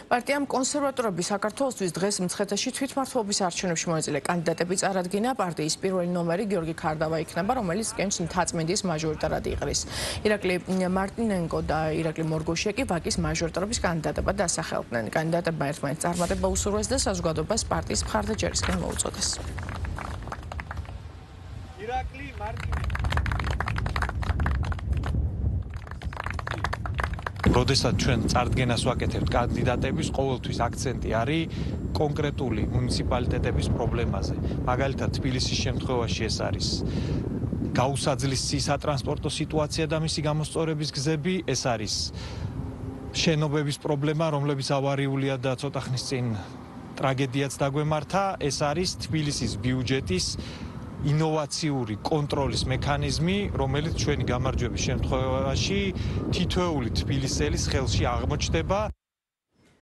პარტიამ კონსერვატორები საქართველოსთვის დღეს მცხეთაში თვითმმართველობის არჩევნებში მონაწილე კანდიდატები წარადგინა. პარტიის პირველი ნომერი გიორგი ქარდავა იქნება, რომელიც კენჭ მთაწმინდის მაჟორიტარად იყრის. ირაკლი მარტინენკო და ირაკლი მორგოშია კი ვაკის მაჟორიტარობის კანდიდატებად დასახელდნენ. კანდიდატებმა ერთმანეთს წარმატება უსურვეს და საზოგადოებას პარტიის მხარდაჭერისკენ მოუწოდეს. ირაკლი მარტინენკო როდესაც ჩვენ წარდგენას ვაკეთებთ კანდიდატების, ყოველთვის აქცენტი არის კონკრეტული მუნიციპალიტეტების პრობლემაზე. მაგალითად, თბილისის შემთხვევაში ეს არის გაუსაძლისი სატრანსპორტო სიტუაცია და მისი გამოსწორების გზები, ეს არის შენობების პრობლემა, რომლებიც ავარიულია და ცოტა ხნის წინ ტრაგედიაც დაგვემართა, ეს არის თბილისის ბიუჯეტის ინოვაციური კონტროლის მექანიზმი, რომელიც ჩვენი გამარჯვების შემთხვევაში თითოეული თბილისელის ხელში აღმოჩნდება.